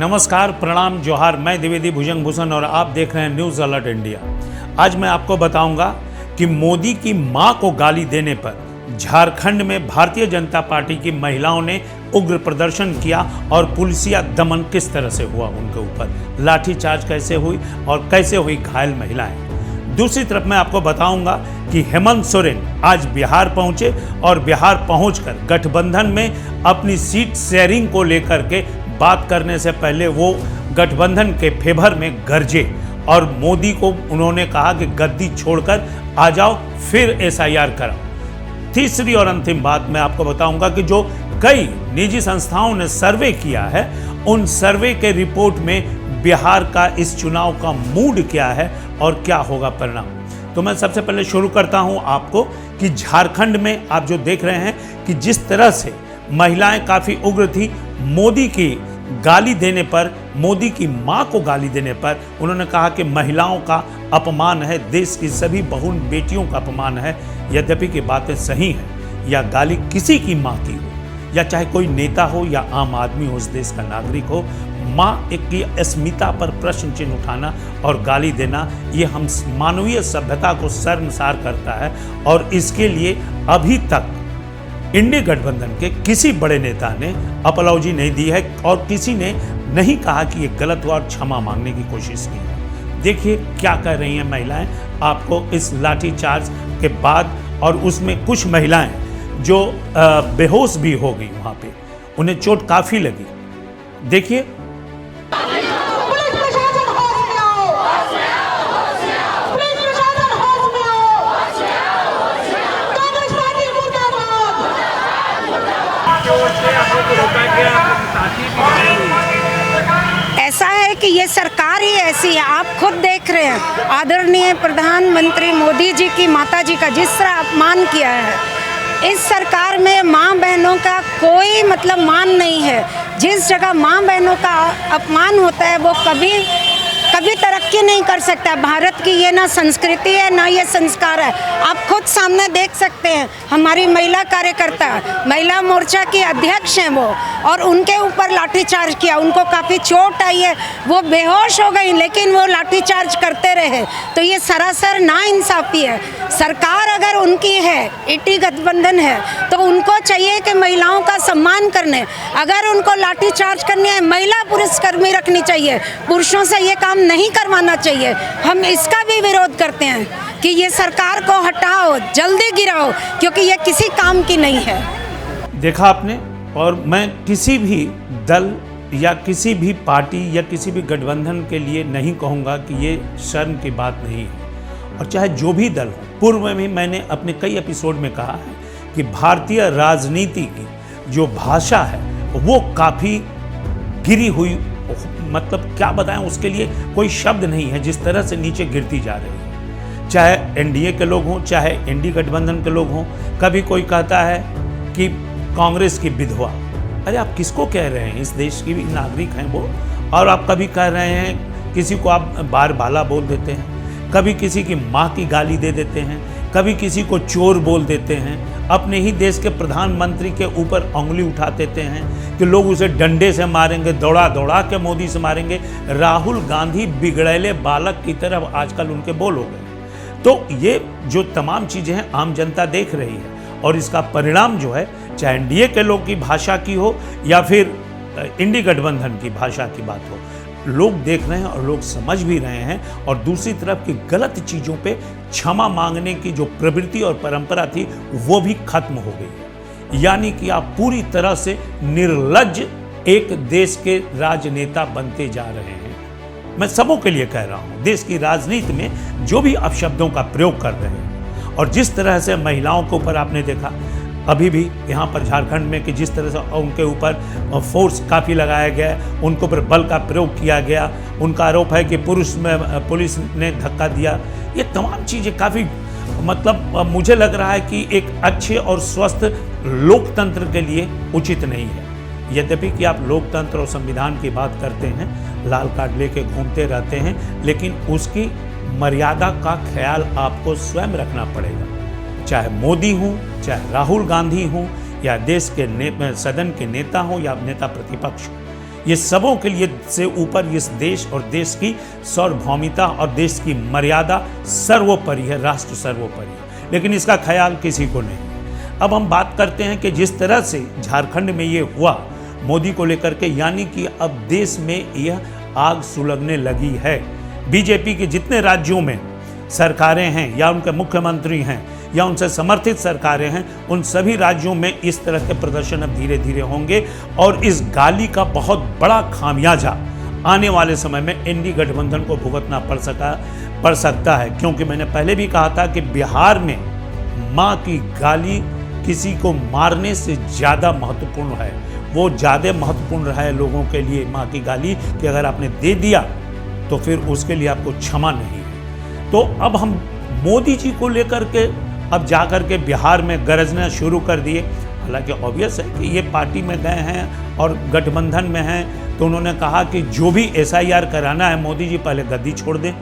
नमस्कार, प्रणाम, जोहार। मैं द्विवेदी भुजंग भूषण और आप देख रहे हैं न्यूज़ अलर्ट इंडिया। आज मैं आपको बताऊंगा कि मोदी की मां को गाली देने पर झारखंड में भारतीय जनता पार्टी की महिलाओं ने उग्र प्रदर्शन किया और पुलिसिया दमन किस तरह से हुआ उनके ऊपर, लाठीचार्ज कैसे हुई और कैसे हुई घायल महिलाएं। दूसरी तरफ मैं आपको बताऊंगा कि हेमंत सोरेन आज बिहार पहुंचे और बिहार पहुंचकर गठबंधन में अपनी सीट शेयरिंग को लेकर के बात करने से पहले वो गठबंधन के फेवर में गरजे और मोदी को उन्होंने कहा कि गद्दी छोड़कर आ जाओ, फिर एसआईआर कराओ। तीसरी और अंतिम बात मैं आपको बताऊंगा कि जो कई निजी संस्थाओं ने सर्वे किया है, उन सर्वे के रिपोर्ट में बिहार का इस चुनाव का मूड क्या है और क्या होगा परिणाम। तो मैं सबसे पहले शुरू करता हूं आपको कि झारखंड में आप जो देख रहे हैं कि जिस तरह से महिलाएं काफी उग्र थी मोदी की गाली देने पर, मोदी की मां को गाली देने पर। उन्होंने कहा कि महिलाओं का अपमान है, देश की सभी बहुन बेटियों का अपमान है। यद्यपि की बातें सही हैं, या गाली किसी की मां की हो, या चाहे कोई नेता हो या आम आदमी हो, उस देश का नागरिक हो, मां एक की अस्मिता पर प्रश्न चिन्ह उठाना और गाली देना, ये हम मानवीय सभ्यता को शर्मसार करता है। और इसके लिए अभी तक इंडी गठबंधन के किसी बड़े नेता ने अपलॉजी नहीं दी है और किसी ने नहीं कहा कि ये गलत हुआ और क्षमा मांगने की कोशिश की है। देखिए क्या कर रही हैं महिलाएं आपको इस लाठीचार्ज के बाद, और उसमें कुछ महिलाएं जो बेहोश भी हो गई, वहां पे उन्हें चोट काफी लगी। देखिए, ऐसा है कि ये सरकार ही ऐसी है। आप खुद देख रहे हैं आदरणीय प्रधानमंत्री मोदी जी की माता जी का जिस तरह अपमान किया है। इस सरकार में माँ बहनों का कोई मान नहीं है। जिस जगह माँ बहनों का अपमान होता है वो कभी तरक्की नहीं कर सकता। भारत की ये ना संस्कृति है ना ये संस्कार है। आप खुद सामने देख सकते हैं, हमारी महिला कार्यकर्ता, महिला मोर्चा की अध्यक्ष हैं वो, और उनके ऊपर लाठीचार्ज किया। उनको काफ़ी चोट आई है, वो बेहोश हो गई, लेकिन वो लाठीचार्ज करते रहे। तो ये सरासर नाइंसाफ़ी है। सरकार अगर उनकी है, इंडी गठबंधन है, तो उनको चाहिए कि महिलाओं का सम्मान करने। अगर उनको लाठीचार्ज करनी है, महिला पुरुष कर्मी रखनी चाहिए, पुरुषों से ये काम नहीं करवाना चाहिए। हम इसका भी विरोध करते हैं कि ये सरकार को हटाओ, जल्दी गिराओ, क्योंकि ये किसी काम की नहीं है। देखा आपने। और मैं किसी भी दल या किसी भी पार्टी या किसी भी गठबंधन के लिए नहीं कहूँगा कि ये शर्म की बात नहीं है। और चाहे जो भी दल हो, पूर्व में भी मैंने अपने कई एपिसोड में कहा है कि भारतीय राजनीति की जो भाषा है वो काफ़ी गिरी हुई, क्या बताएं, उसके लिए कोई शब्द नहीं है। जिस तरह से नीचे गिरती जा रही है, चाहे एनडीए के लोग हों, चाहे इंडी गठबंधन के लोग हों। कभी कोई कहता है कि कांग्रेस की विधवा, अरे आप किसको कह रहे हैं? इस देश की भी नागरिक हैं वो। और आप कभी कह रहे हैं, किसी को आप बार बाला बोल देते हैं, कभी किसी की माँ की गाली दे देते हैं, कभी किसी को चोर बोल देते हैं, अपने ही देश के प्रधानमंत्री के ऊपर उंगली उठा देते हैं कि लोग उसे डंडे से मारेंगे, दौड़ा दौड़ा के मोदी से मारेंगे। राहुल गांधी बिगड़ैले बालक की तरह आजकल उनके बोल हो गए। तो ये जो तमाम चीज़ें हैं आम जनता देख रही है, और इसका परिणाम जो है, चाहे एनडीए के लोग की भाषा की हो या फिर इंडी गठबंधन की भाषा की बात हो, लोग देख रहे हैं और लोग समझ भी रहे हैं। और दूसरी तरफ की गलत चीज़ों पे क्षमा मांगने की जो प्रवृत्ति और परंपरा थी वो भी खत्म हो गई। यानी कि आप पूरी तरह से निर्लज्ज एक देश के राजनेता बनते जा रहे हैं। मैं सबों के लिए कह रहा हूँ, देश की राजनीति में जो भी अपशब्दों का प्रयोग कर रहे हैं और जिस तरह से महिलाओं के ऊपर आपने देखा अभी भी यहाँ पर झारखंड में कि जिस तरह से उनके ऊपर फोर्स काफ़ी लगाया गया, उनके ऊपर बल का प्रयोग किया गया। उनका आरोप है कि पुलिस ने धक्का दिया। ये तमाम चीज़ें काफ़ी मुझे लग रहा है कि एक अच्छे और स्वस्थ लोकतंत्र के लिए उचित नहीं है। यद्यपि कि आप लोकतंत्र और संविधान की बात करते हैं, लाल कार्ड लेके घूमते रहते हैं, लेकिन उसकी मर्यादा का ख्याल आपको स्वयं रखना पड़ेगा। चाहे मोदी हों, चाहे राहुल गांधी हों, या देश के सदन के नेता हों या नेता प्रतिपक्ष हो, ये सबों के लिए से ऊपर इस देश और देश की सार्वभौमिकता और देश की मर्यादा सर्वोपरि है, राष्ट्र सर्वोपरि है, लेकिन इसका ख्याल किसी को नहीं। अब हम बात करते हैं कि जिस तरह से झारखंड में ये हुआ मोदी को लेकर के, यानी कि अब देश में यह आग सुलगने लगी है। बीजेपी के जितने राज्यों में सरकारें हैं या उनके मुख्यमंत्री हैं या उनसे समर्थित सरकारें हैं, उन सभी राज्यों में इस तरह के प्रदर्शन अब धीरे धीरे होंगे और इस गाली का बहुत बड़ा खामियाजा आने वाले समय में एनडीए गठबंधन को भुगतना पड़ सकता है। क्योंकि मैंने पहले भी कहा था कि बिहार में माँ की गाली किसी को मारने से ज़्यादा महत्वपूर्ण है। वो ज़्यादा महत्वपूर्ण रहा है लोगों के लिए माँ की गाली कि अगर आपने दे दिया तो फिर उसके लिए आपको क्षमा नहीं है। तो अब हम मोदी जी को लेकर के अब जाकर के बिहार में गरजना शुरू कर दिए। हालांकि ऑब्वियस है कि ये पार्टी में गए हैं और गठबंधन में हैं, तो उन्होंने कहा कि जो भी एसआईआर कराना है मोदी जी पहले गद्दी छोड़ दें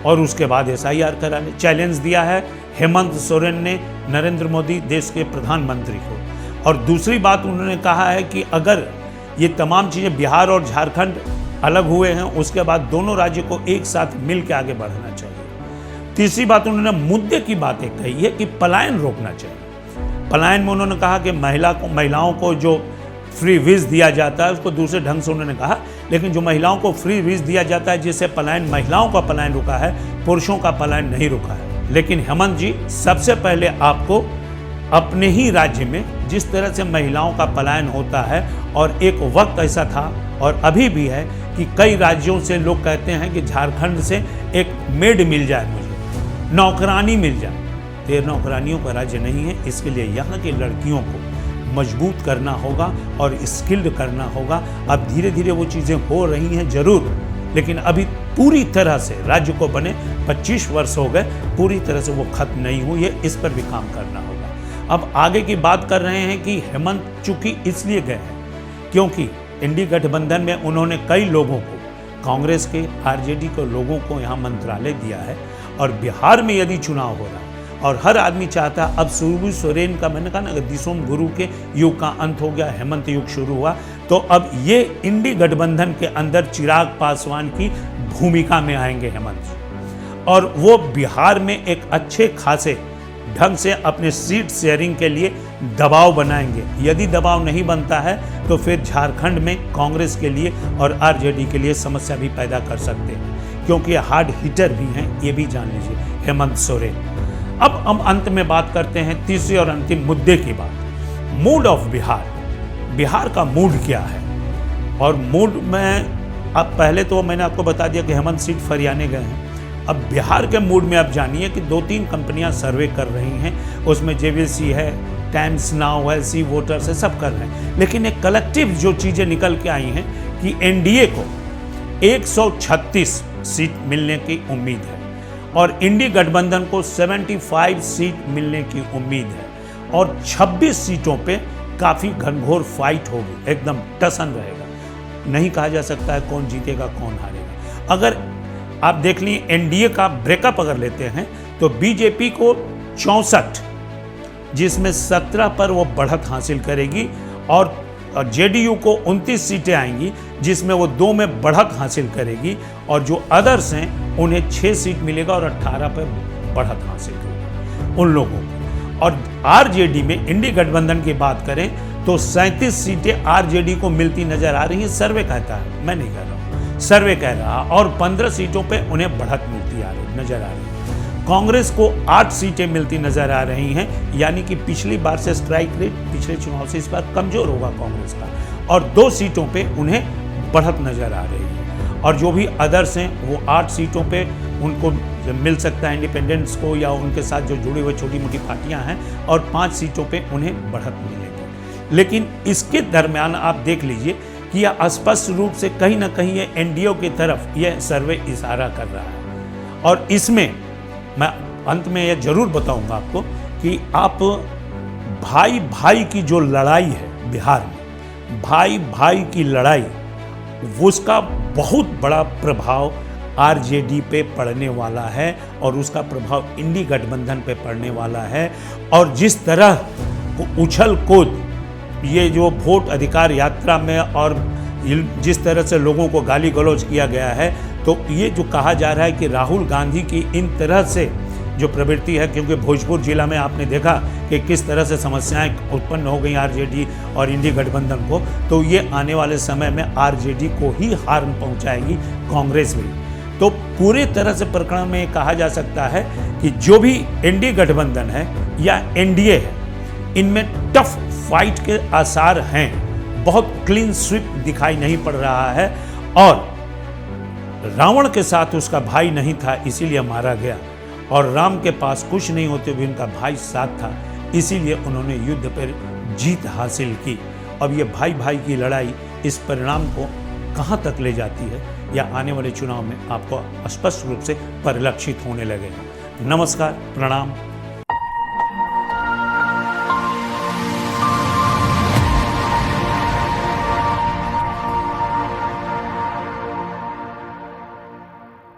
और उसके बाद एसआईआर करा लें। चैलेंज दिया है हेमंत सोरेन ने नरेंद्र मोदी देश के प्रधानमंत्री को। और दूसरी बात उन्होंने कहा है कि अगर ये तमाम चीज़ें बिहार और झारखंड अलग हुए हैं, उसके बाद दोनों राज्य को एक साथ मिल के आगे बढ़ना चाहिए। तीसरी बात उन्होंने मुद्दे की बातें कही है कि पलायन रोकना चाहिए। पलायन में उन्होंने कहा कि महिलाओं को जो फ्री वीज दिया जाता है उसको दूसरे ढंग से उन्होंने कहा, लेकिन जो महिलाओं को फ्री वीज दिया जाता है जिससे पलायन, महिलाओं का पलायन रुका है, पुरुषों का पलायन नहीं रुका है। लेकिन हेमंत जी, सबसे पहले आपको अपने ही राज्य में जिस तरह से महिलाओं का पलायन होता है, और एक वक्त ऐसा था और अभी भी है कि कई राज्यों से लोग कहते हैं कि झारखंड से एक मेड मिल जाए, मुझे नौकरानी मिल जाए। तो ये नौकरानियों का राज्य नहीं है। इसके लिए यहाँ की लड़कियों को मजबूत करना होगा और स्किल्ड करना होगा। अब धीरे धीरे वो चीज़ें हो रही हैं जरूर, लेकिन अभी पूरी तरह से राज्य को बने 25 वर्ष हो गए, पूरी तरह से वो खत्म नहीं हुई है। इस पर भी काम करना होगा। अब आगे की बात कर रहे हैं कि हेमंत चूंकि इसलिए गए हैं क्योंकि एनडीए गठबंधन में उन्होंने कई लोगों को, कांग्रेस के, आरजेडी के लोगों को यहाँ मंत्रालय दिया है। और बिहार में यदि चुनाव हो रहा है और हर आदमी चाहता है, अब शिबू सोरेन का, मैंने कहा ना, दिसोम गुरु के युग का अंत हो गया, हेमंत युग शुरू हुआ, तो अब ये एनडीए गठबंधन के अंदर चिराग पासवान की भूमिका में आएंगे हेमंत जी, और वो बिहार में एक अच्छे खासे ढंग से अपने सीट शेयरिंग के लिए दबाव बनाएंगे। यदि दबाव नहीं बनता है तो फिर झारखंड में कांग्रेस के लिए और आरजेडी के लिए समस्या भी पैदा कर सकते हैं, क्योंकि हार्ड हिटर भी हैं, ये भी जान लीजिए, हेमंत सोरेन। अब हम अंत में बात करते हैं तीसरे और अंतिम मुद्दे की बात, मूड ऑफ बिहार। बिहार का मूड क्या है? और मूड में अब पहले तो मैंने आपको बता दिया कि हेमंत सीट फरियाने गए हैं। अब बिहार के मूड में आप जानिए कि 2-3 कंपनियां सर्वे कर रही हैं, उसमें जेवीसी है, टाइम्स नाउ है, सी वोटर्स है, सब कर रहे हैं। लेकिन एक कलेक्टिव जो चीज़ें निकल के आई हैं कि एनडीए को 136 सीट मिलने की उम्मीद है और इंडी गठबंधन को 75 सीट मिलने की उम्मीद है, और 26 सीटों पे काफ़ी घनघोर फाइट होगी, एकदम टसन रहेगा। नहीं कहा जा सकता है कौन जीतेगा कौन हारेगा। अगर आप देख ली एनडीए का ब्रेकअप अगर लेते हैं तो बीजेपी को 64, जिसमें 17 पर वो बढ़त हासिल करेगी, और जेडीयू को 29 सीटें आएंगी जिसमें वो 2 में बढ़त हासिल करेगी, और जो अदर्स हैं उन्हें 6 सीट मिलेगा और 18 पर बढ़त हासिल करेगी उन लोगों को। और आरजेडी में इंडी गठबंधन की बात करें तो 37 सीटें आरजेडी को मिलती नजर आ रही हैं, सर्वे कहता है, मैं नहीं कह रहा हूँ, सर्वे कह रहा, और 15 सीटों पर उन्हें बढ़त मिलती नजर आ रही है। कांग्रेस को 8 सीटें मिलती नजर आ रही हैं, यानी कि पिछली बार से स्ट्राइक रेट पिछले चुनाव से इस बार कमजोर होगा कांग्रेस का, और 2 सीटों पे उन्हें बढ़त नजर आ रही है। और जो भी अदर्स हैं वो 8 सीटों पे उनको मिल सकता है, इंडिपेंडेंट्स को या उनके साथ जो जुड़ी हुई छोटी मोटी पार्टियां हैं, और 5 सीटों पे उन्हें बढ़त मिलेगी। लेकिन इसके दरमियान आप देख लीजिए कि यह स्पष्ट रूप से कहीं ना कहीं ये एनडीए की तरफ यह सर्वे इशारा कर रहा है। और इसमें मैं अंत में यह जरूर बताऊंगा आपको कि आप भाई भाई की जो लड़ाई है बिहार में, भाई भाई की लड़ाई, उसका बहुत बड़ा प्रभाव आरजेडी पे पड़ने वाला है, और उसका प्रभाव इंडी गठबंधन पे पड़ने वाला है। और जिस तरह उछल कूद ये जो वोट अधिकार यात्रा में और जिस तरह से लोगों को गाली गलौज किया गया है, तो ये जो कहा जा रहा है कि राहुल गांधी की इन तरह से जो प्रवृत्ति है, क्योंकि भोजपुर जिला में आपने देखा कि किस तरह से समस्याएं उत्पन्न हो गई आरजेडी और इंडी गठबंधन को, तो ये आने वाले समय में आरजेडी को ही हार्म पहुंचाएगी, कांग्रेस भी। तो पूरे तरह से प्रकरण में ये कहा जा सकता है कि जो भी इंडी गठबंधन है या एनडीए है, इनमें टफ फाइट के आसार हैं, बहुत क्लीन स्वीप दिखाई नहीं पड़ रहा है। और रावण के साथ उसका भाई नहीं था, इसीलिए मारा गया, और राम के पास कुछ नहीं होते हुए उनका भाई साथ था, इसीलिए उन्होंने युद्ध पर जीत हासिल की। अब ये भाई भाई की लड़ाई इस परिणाम को कहाँ तक ले जाती है, या आने वाले चुनाव में आपको स्पष्ट रूप से परिलक्षित होने लगेगा। नमस्कार, प्रणाम।